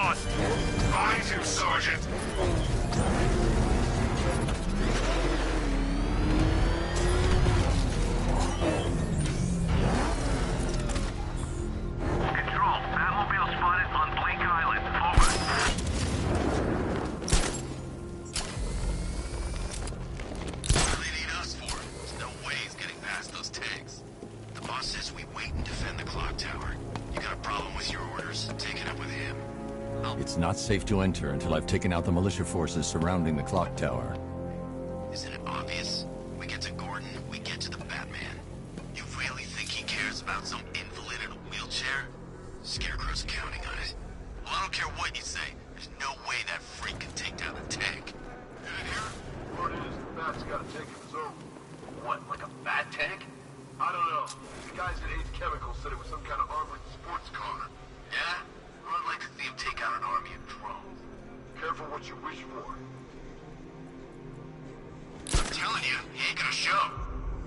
boss. Find him, Sergeant. Control, Batmobile spotted on Blake Island. Over. What do they need us for? There's no way he's getting past those tanks. The boss says we wait and defend the clock tower. You got a problem with your orders? Take it up with him. It's not safe to enter until I've taken out the militia forces surrounding the clock tower. Isn't it obvious? We get to Gordon, we get to the Batman. You really think he cares about some invalid in a wheelchair? Scarecrow's counting on it. Well, I don't care what you say. There's no way that freak can take down a tank. You in here? Word is, the Bat's got a tank of his own. What, like a bat tank? I don't know. The guys at Ace Chemical said it was some kind of armored sports car. Yeah? Well, I'd like to see him take out an army of drones. Careful what you wish for. I'm telling you, he ain't gonna show.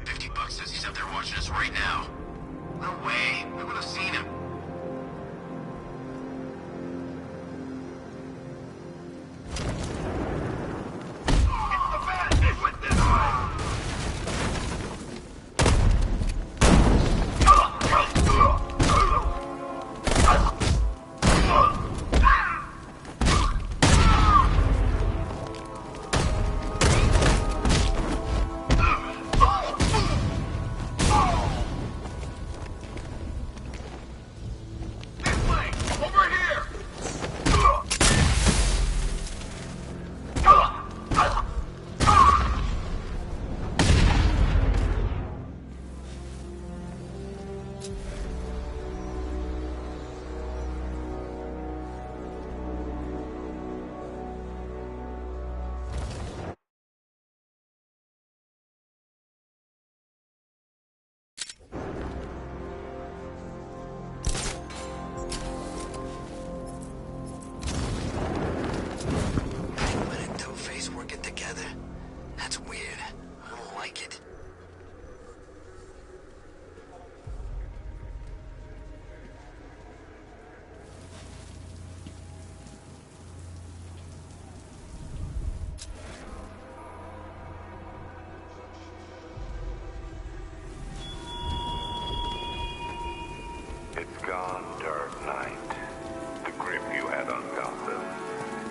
$50 says he's up there watching us right now. No way. We would have seen him. It's the Bat! It went this way! It's gone, Dark Knight. The grip you had on Gotham.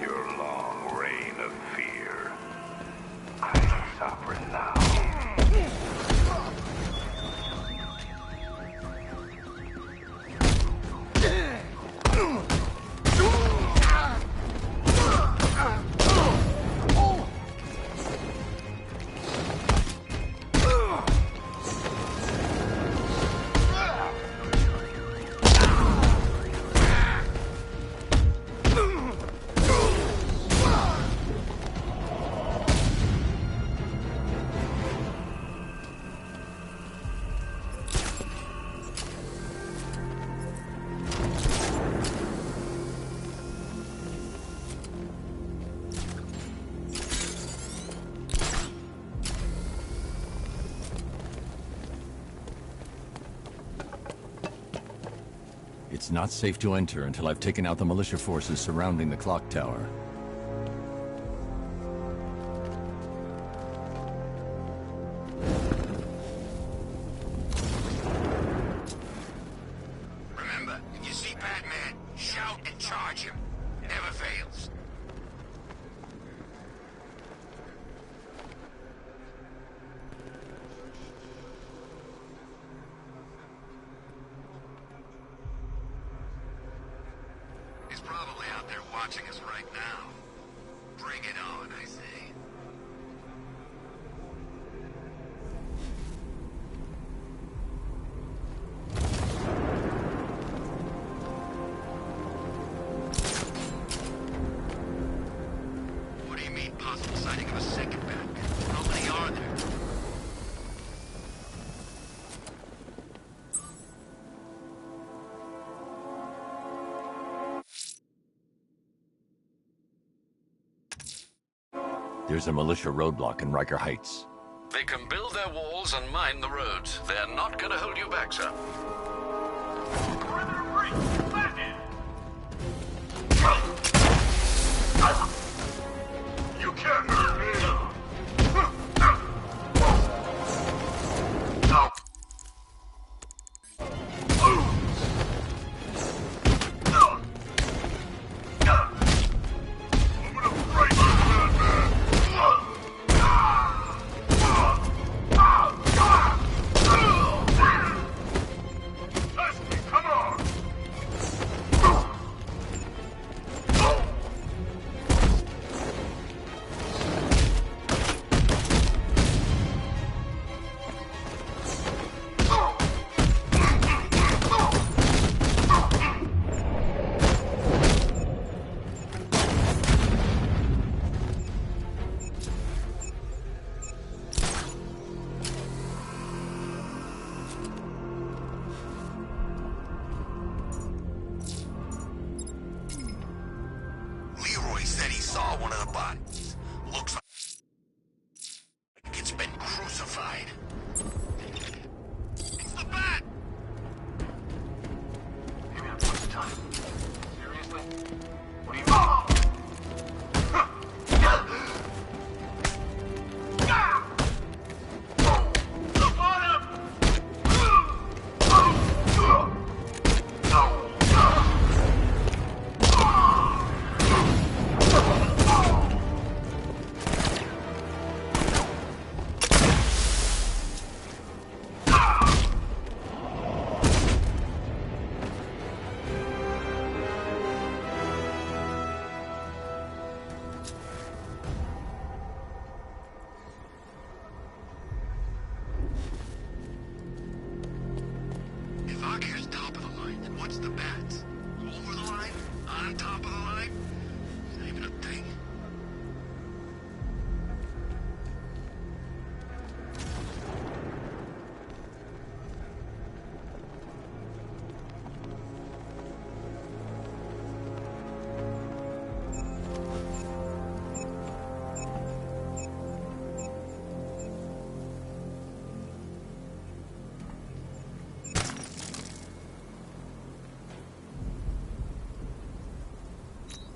Your long reign of fear. I suffer now. It's not safe to enter until I've taken out the militia forces surrounding the clock tower. Remember, if you see Batman, shout and charge him. Never fails. He's probably out there watching us right now. Bring it on, I say. What do you mean, possible sighting of a second Batman? How many are there? There's a militia roadblock in Riker Heights. They can build their walls and mine the roads. They're not gonna hold you back, sir. Perimeter breach! Batman! saw one of the bodies. Looks like it's been crucified. It's the Bat! Give me a bunch of time. Seriously? What do you mean? If Arkham top of the line, then what's the Bat's? Over the line? On top of the line? Not even a thing.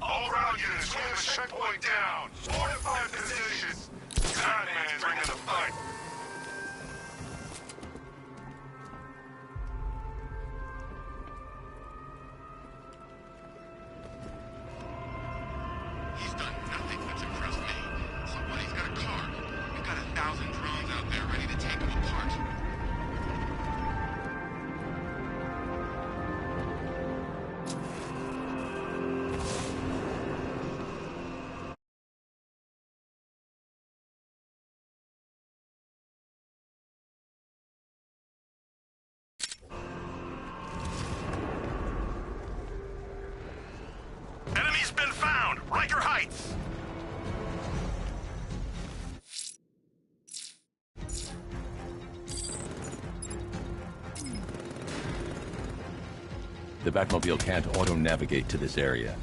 All around units, we have a checkpoint down. Fortify positions. Batman's bringing the fight. He's done nothing that's impressed me. So what? He's got a car. We've got 1,000 drones out there ready to take him apart. Enemy's been found. Riker Heights. The Batmobile can't auto-navigate to this area.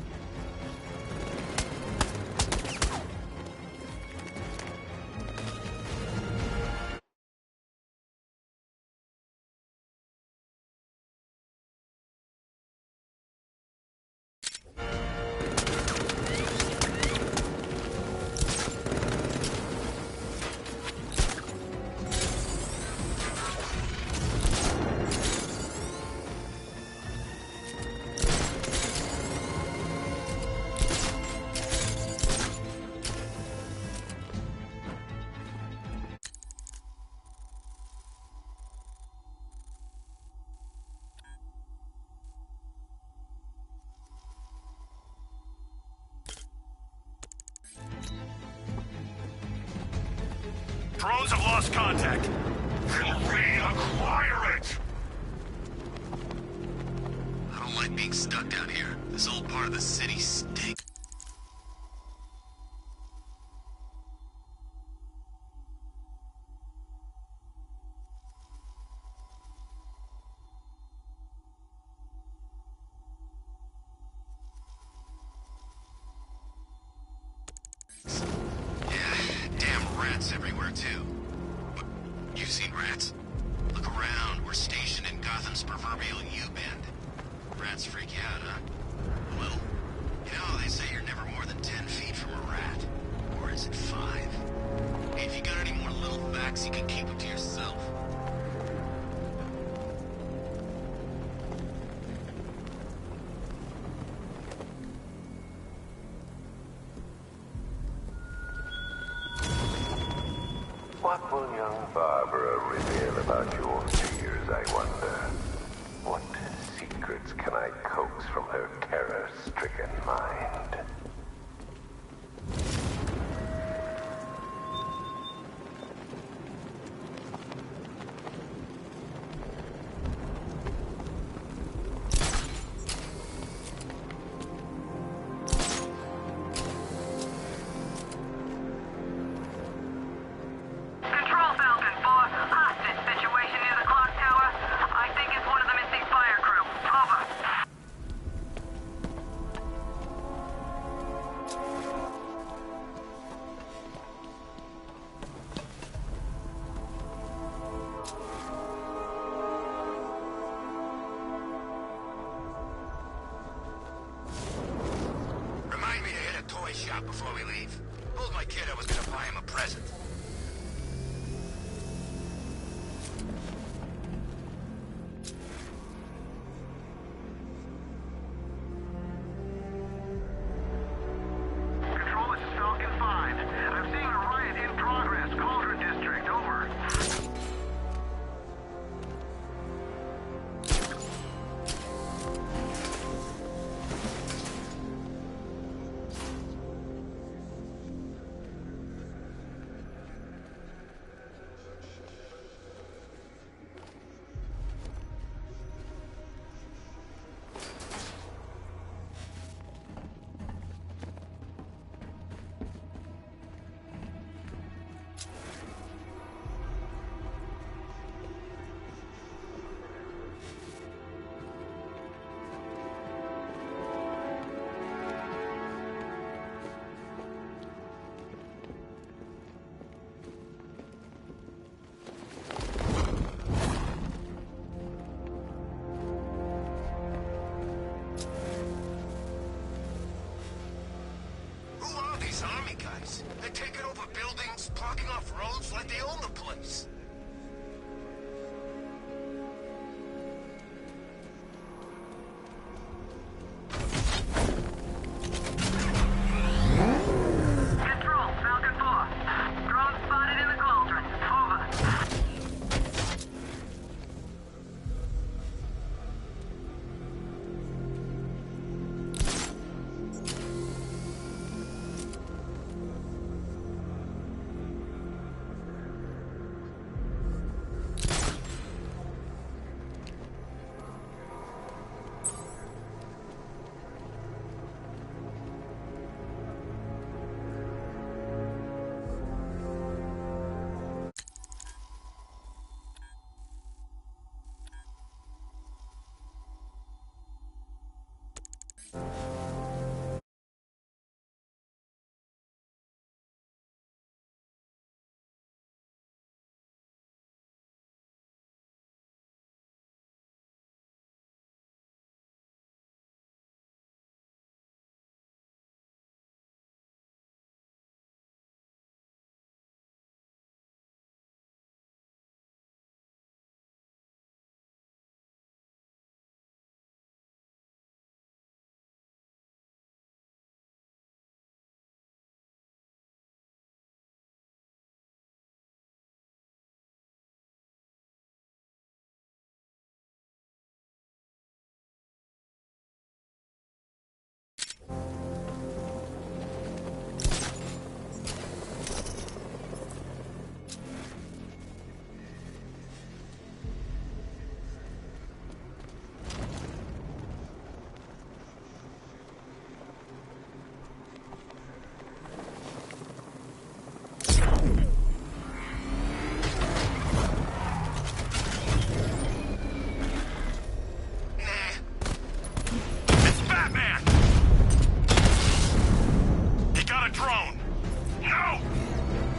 Drones have lost contact. Then reacquire it. I don't like being stuck down here. This old part of the city stinks. Rats everywhere, too. But you've seen rats? Look around. We're stationed in Gotham's proverbial U-bend. Rats freak you out, huh? Well, you know, they say you're never more than 10 feet from a rat. Or is it 5? Hey, if you got any more little facts, you can keep them to yourself. What will young Barbara reveal about your fears, I wonder? What secrets can I coax from her terror-stricken mind? this? They're taking over buildings, blocking off roads like they own the place. Control, Falcon 4. Drone spotted in the cauldron. Over.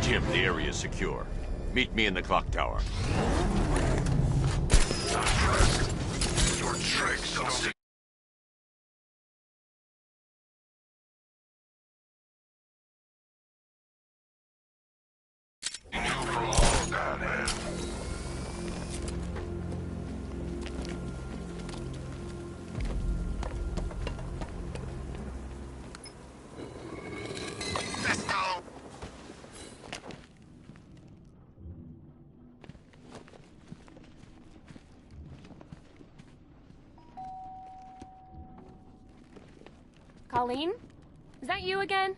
Jim, the area is secure. Meet me in the clock tower. Your tricks don't see. You for all, Batman. Let's go. Colleen? Is that you again?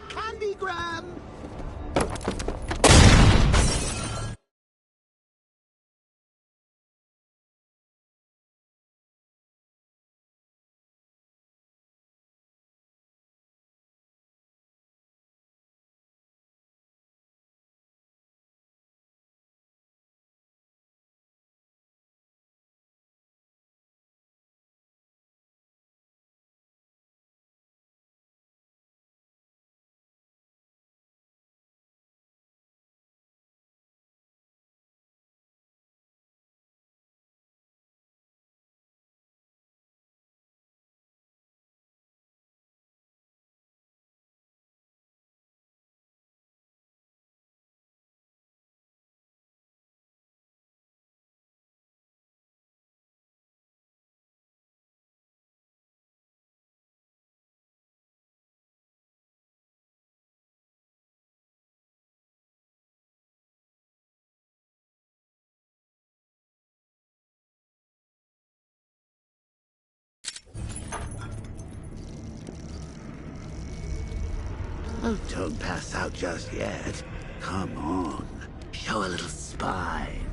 Candygram! Oh, don't pass out just yet. Come on. Show a little spine.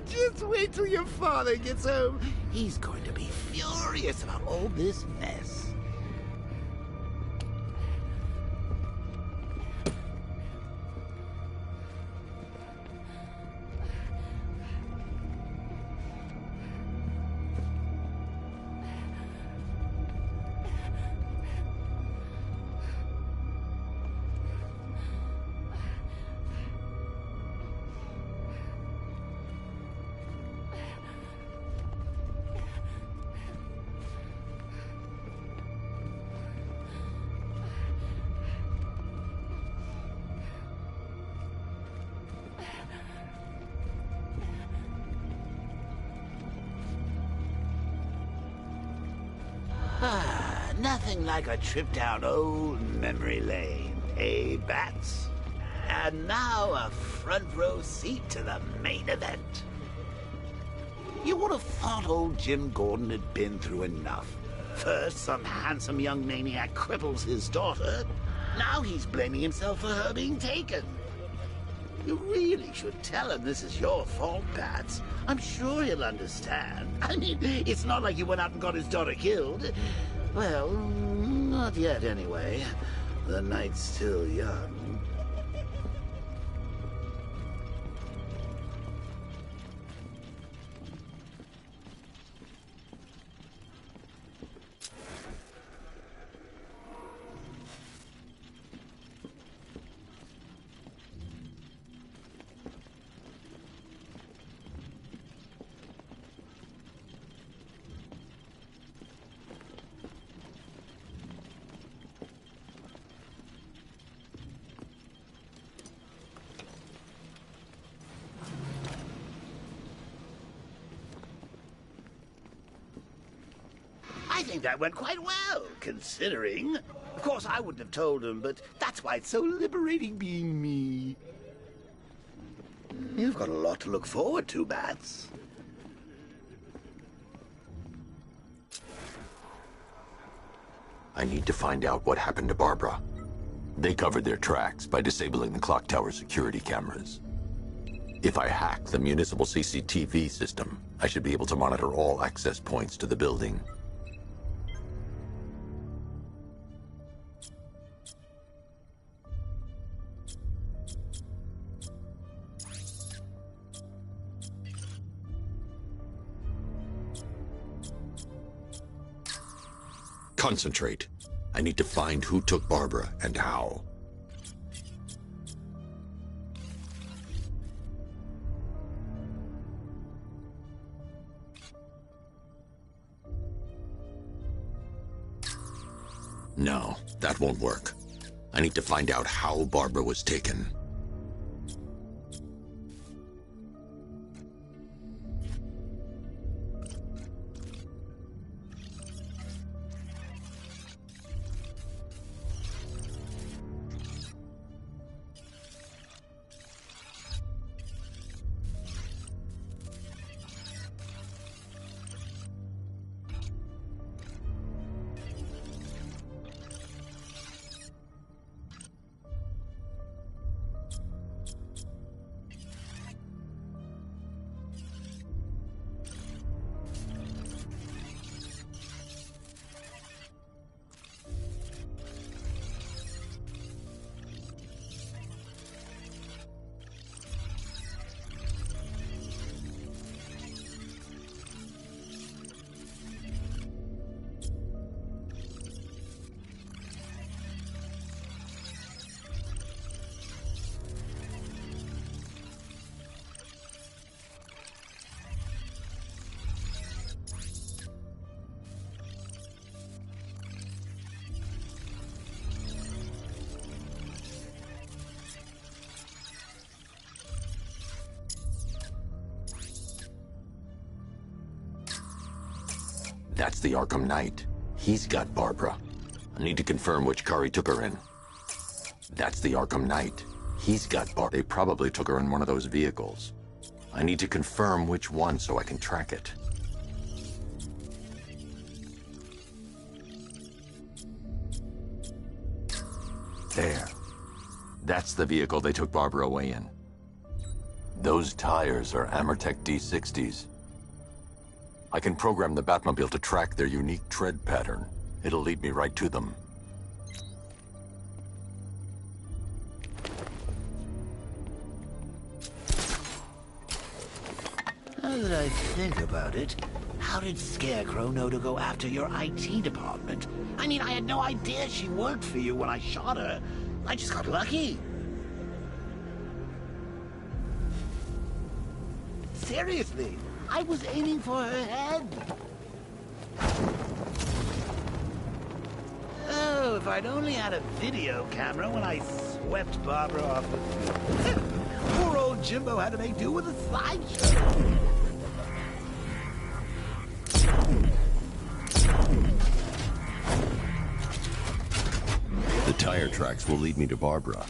Just wait till your father gets home. He's going to be furious about all this mess. Nothing like a trip down old memory lane, eh, Bats? And now a front row seat to the main event. You would have thought old Jim Gordon had been through enough. First, some handsome young maniac cripples his daughter. Now he's blaming himself for her being taken. You really should tell him this is your fault, Bats. I'm sure he'll understand. I mean, it's not like you went out and got his daughter killed. Well, not yet anyway. The night's still young. I think that went quite well, considering. Of course, I wouldn't have told him, but that's why it's so liberating being me. You've got a lot to look forward to, Bats. I need to find out what happened to Barbara. They covered their tracks by disabling the clock tower security cameras. If I hack the municipal CCTV system, I should be able to monitor all access points to the building. Concentrate. I need to find who took Barbara and how. No, that won't work. I need to find out how Barbara was taken. That's the Arkham Knight. He's got Barbara. I need to confirm which car he took her in. That's the Arkham Knight. He's got Barbara. They probably took her in one of those vehicles. I need to confirm which one so I can track it. There. That's the vehicle they took Barbara away in. Those tires are Amertech D60s. I can program the Batmobile to track their unique tread pattern. It'll lead me right to them. Now that I think about it, how did Scarecrow know to go after your IT department? I mean, I had no idea she worked for you when I shot her. I just got lucky. Seriously, I was aiming for her head. Oh, if I'd only had a video camera when I swept Barbara off the field. Poor old Jimbo had to make do with a slideshow. tracks will lead me to Barbara.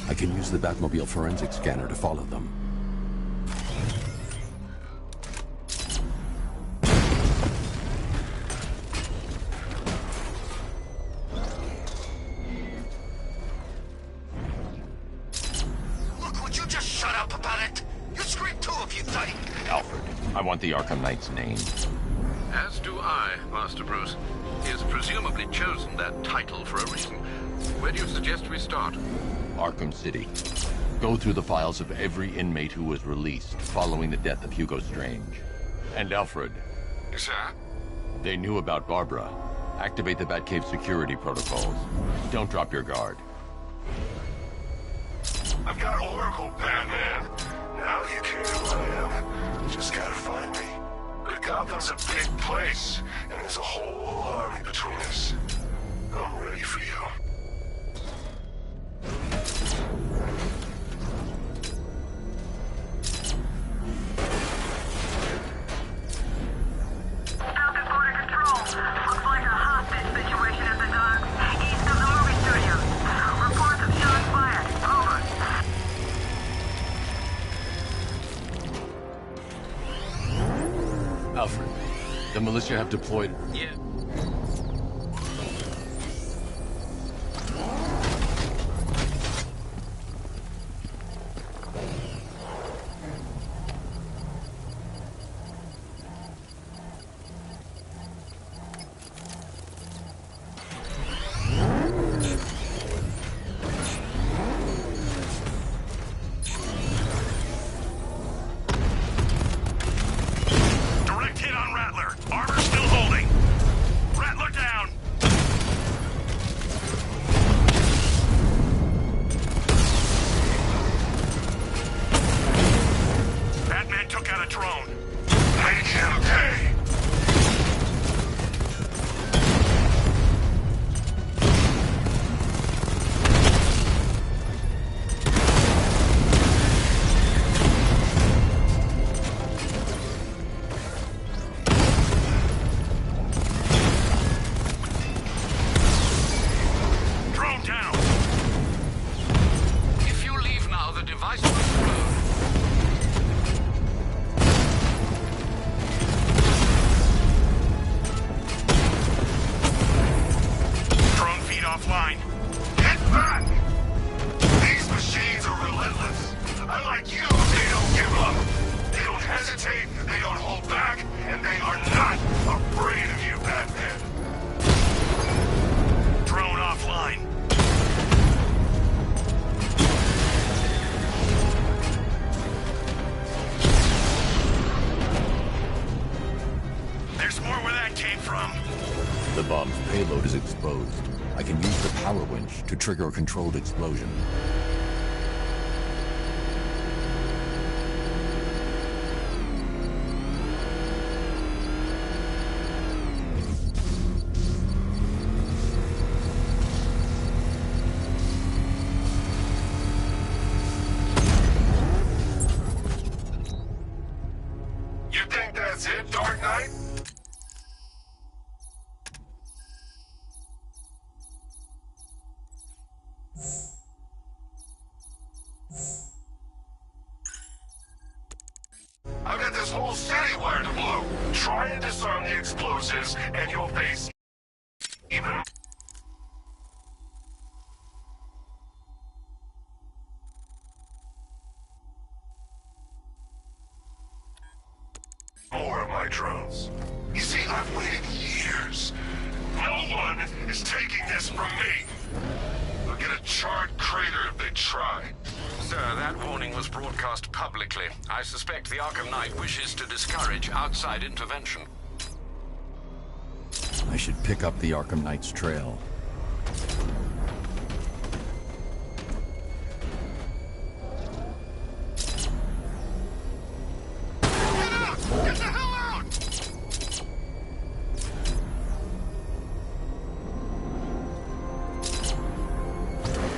I can use the Batmobile forensic scanner to follow them. Look, would you just shut up about it? You scream too if you'd like. Alfred, I want the Arkham Knight's name. As do I, Master Bruce. He has presumably chosen that title for a reason. Where do you suggest we start? Arkham City. Go through the files of every inmate who was released following the death of Hugo Strange. And Alfred. Sir? They knew about Barbara. Activate the Batcave security protocols. Don't drop your guard. I've got Oracle, Batman. Now you care who I am. You just gotta find me. But Gotham's a big place, and there's a whole army between us. I'm ready for you. Falcon border control. Looks like a hostage situation at the docks, east of the movie studios. Reports of shots fired. Over. Alfred, the militia have deployed... Yeah. Direct hit on Rattler. Armor still holding. Rattler down. Batman took out a drone. Make him pay. Drone down. If you leave now, the device will explode. Drone feed offline. Get back! These machines are relentless. Unlike you, they don't give up. They don't hesitate, they don't hold back, and they are not afraid of you, Batman. Drone offline. There's more where that came from. The bomb's payload is exposed. I can use the power winch to trigger a controlled explosion. You think that's it, Dark Knight? I've got this whole city wired to blow. Try and disarm the explosives, and you'll face even more of my drones. You see, I've waited years. No one is taking this from me. They'll get a charred crater if they try. Sir, that warning was broadcast publicly. I suspect the Arkham Knight wishes to discourage outside intervention. I should pick up the Arkham Knight's trail. Get the hell out!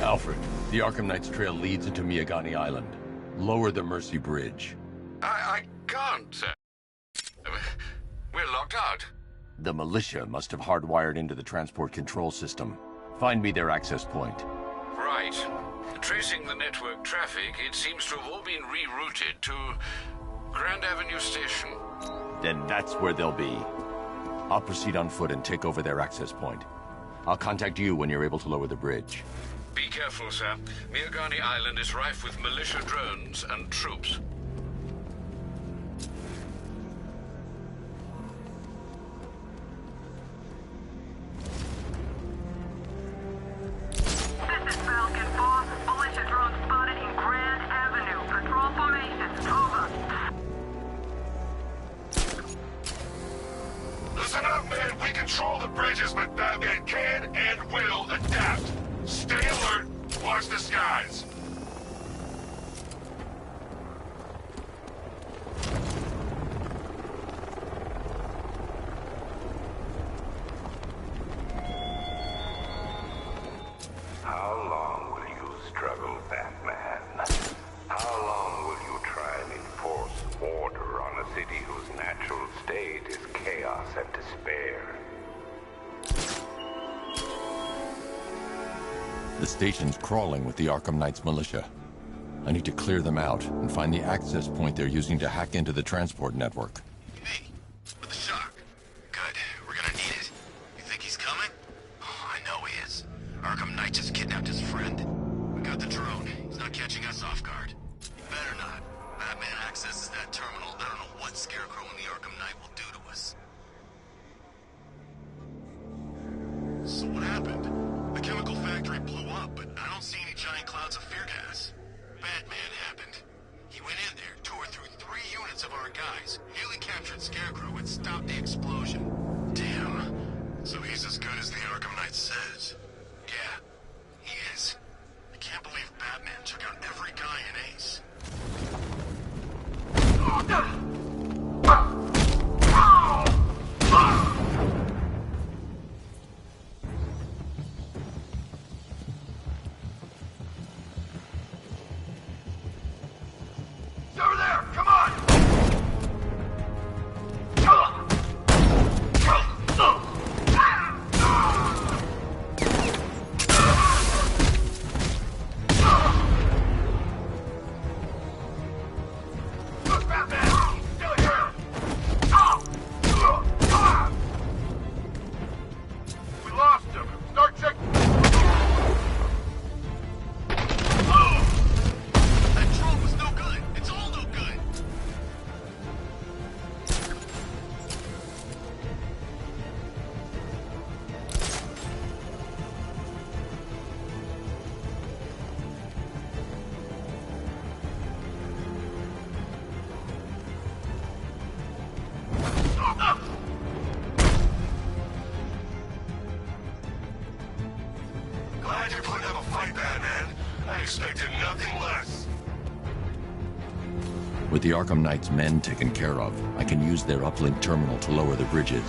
Alfred, the Arkham Knight's trail leads into Miyagani Island. Lower the Mercy Bridge. I can't, sir. We're locked out. The militia must have hardwired into the transport control system. Find me their access point. Right. Tracing the network traffic, it seems to have all been rerouted to Grand Avenue Station. Then that's where they'll be. I'll proceed on foot and take over their access point. I'll contact you when you're able to lower the bridge. Be careful, sir. Miagani Island is rife with militia drones and troops. This is Falcon 4. Militia drone spotted in Grand Avenue. Patrol formation. Over. Listen up, man. We control the bridges, but Batman can and will adapt. Stay alert. Watch the skies. How long will you struggle, Batman? How long will you try and enforce order on a city whose natural state is chaos and despair? The station's crawling with the Arkham Knight's militia. I need to clear them out and find the access point they're using to hack into the transport network. Me? With the shock? Good. We're gonna need it. You think he's coming? Oh, I know he is. Arkham Knight just kidnapped his friend. We got the drone. He's not catching us off guard. He better not. Batman accesses that terminal. I don't know what Scarecrow and the Arkham Knight will do to us. So what happened? The chemical factory blew up, but I don't see any giant clouds of fear gas. Batman happened. He went in there, tore through 3 units of our guys, nearly captured Scarecrow, and stopped the explosion. Damn. So he's as good as the Arkham Knight says. Yeah, he is. I can't believe Batman took out every guy in Ace. Over there! Come on! Look, Batman! Still here! We lost him. Start checking. That drone was no good. It's all no good. Glad you're putting up a fight, Batman. I expected nothing less. With the Arkham Knight's men taken care of, I can use their uplink terminal to lower the bridges.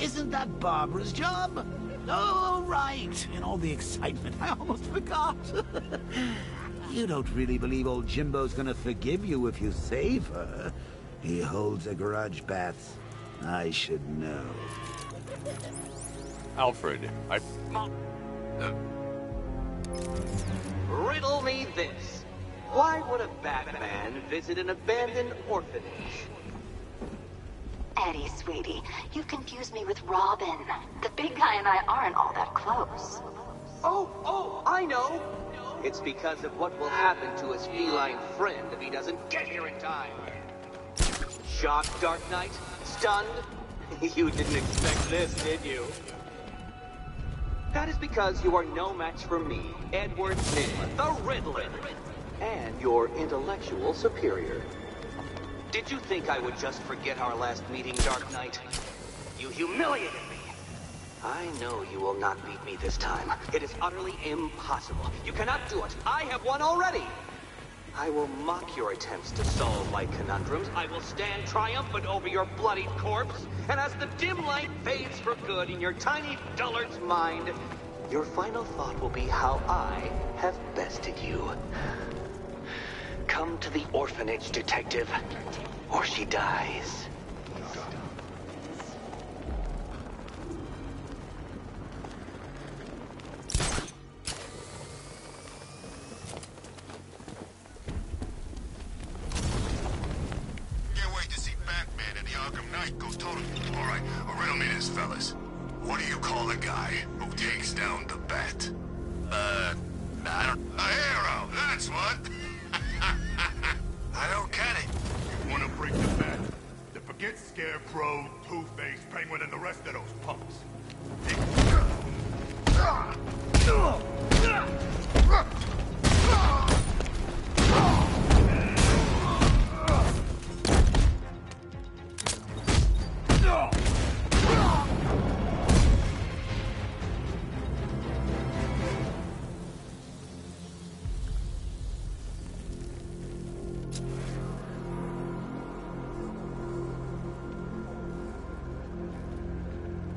Isn't that Barbara's job? Oh, right. In all the excitement, I almost forgot. You don't really believe old Jimbo's gonna forgive you if you save her. He holds a grudge, Bats. I should know. Alfred, Riddle me this. Why would a Batman visit an abandoned orphanage? Eddie, sweetie, you confused me with Robin. The big guy and I aren't all that close. Oh, I know. It's because of what will happen to his feline friend if he doesn't get here in time. Shocked, Dark Knight? Stunned? You didn't expect this, did you? That is because you are no match for me, Edward Nygma, the Riddler, and your intellectual superior. Did you think I would just forget our last meeting, Dark Knight? You humiliated me. I know you will not beat me this time. It is utterly impossible. You cannot do it. I have won already. I will mock your attempts to solve my conundrums. I will stand triumphant over your bloodied corpse. And as the dim light fades for good in your tiny dullard's mind, your final thought will be how I have bested you. Come to the orphanage, detective. or she dies. Can't wait to see Batman and the Arkham Knight go total. All right, riddle me this, fellas. What do you call a guy who takes down the Bat? I don't... A hero, that's what. I don't get it. You want to break the Bat? Then forget Scarecrow, Two-Face, Penguin, and the rest of those punks.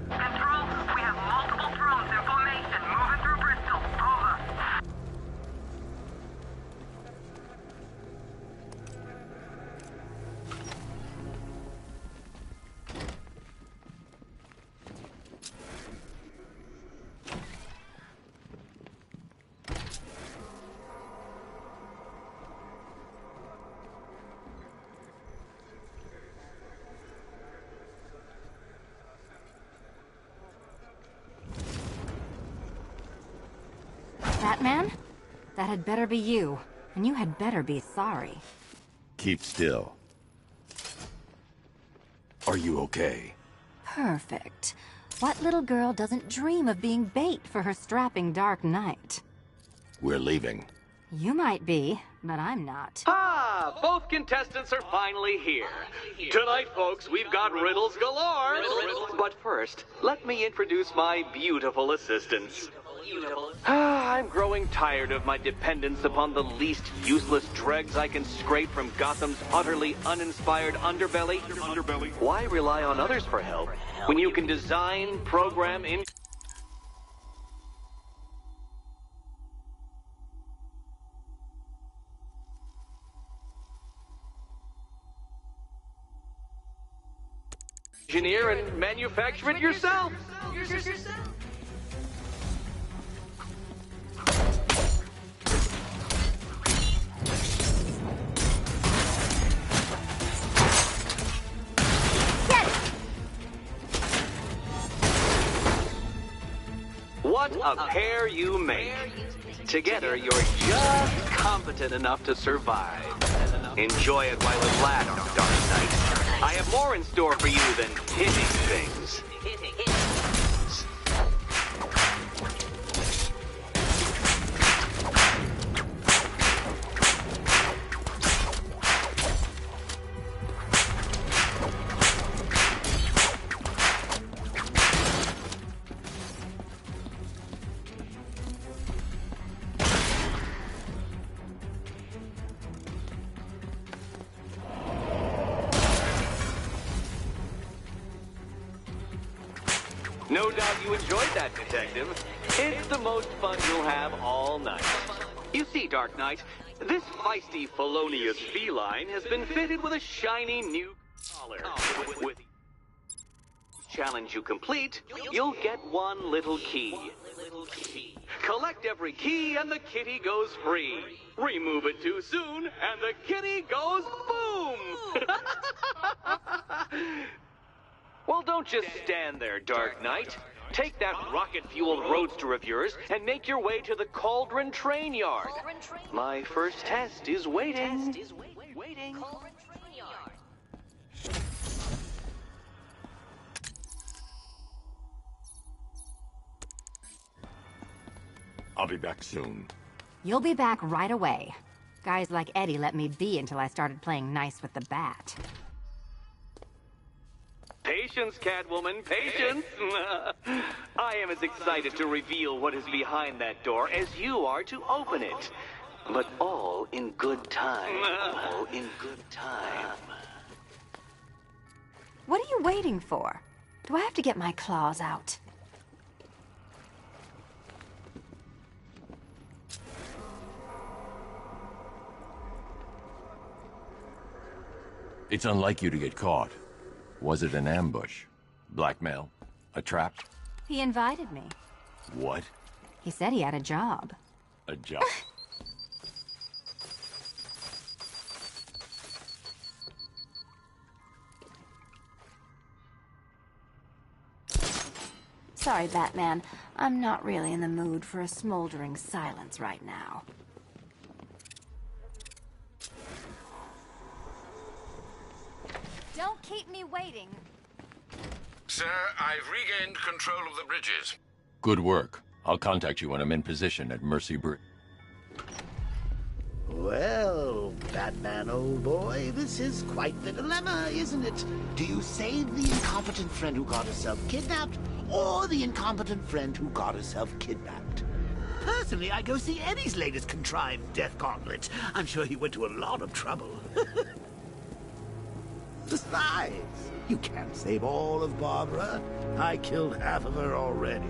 Control, we have multiple drones in formation moving through Bristol. Over. Batman? That had better be you. And you had better be sorry. Keep still. Are you okay? Perfect. What little girl doesn't dream of being bait for her strapping Dark Knight? We're leaving. You might be, but I'm not. Ah, both contestants are finally here. Tonight, folks, we've got riddles galore. But first, let me introduce my beautiful assistants. I'm growing tired of my dependence upon the least useless dregs I can scrape from Gotham's utterly uninspired underbelly. Why rely on others for help when you can design, program, engineer and manufacture it yourself? What a pair you make. Together, you're just competent enough to survive. Enjoy it while it lasts, Dark Knight. I have more in store for you than hitting things. No doubt you enjoyed that, Detective. It's the most fun you'll have all night. You see, Dark Knight, this feisty, felonious feline has been fitted with a shiny new collar. With challenge you complete, you'll get one little key. Collect every key and the kitty goes free. Remove it too soon and the kitty goes boom! Well, don't just stand there, Dark Knight. Take that rocket-fueled roadster of yours and make your way to the Cauldron Train Yard. My first test is waiting. I'll be back soon. You'll be back right away. Guys like Eddie let me be until I started playing nice with the Bat. Patience, Catwoman, patience! I am as excited to reveal what is behind that door as you are to open it. But all in good time. All in good time. What are you waiting for? Do I have to get my claws out? It's unlike you to get caught. Was it an ambush? Blackmail? A trap? He invited me. What? He said he had a job. A job? Sorry, Batman. I'm not really in the mood for a smoldering silence right now. Don't keep me waiting. Sir, I've regained control of the bridges. Good work. I'll contact you when I'm in position at Mercy Bridge. Well, Batman, old boy, this is quite the dilemma, isn't it? Do you save the incompetent friend who got herself kidnapped, or the incompetent friend who got herself kidnapped? Personally, I go see Eddie's latest contrived death gauntlet. I'm sure he went to a lot of trouble. Besides, you can't save all of Barbara. I killed half of her already.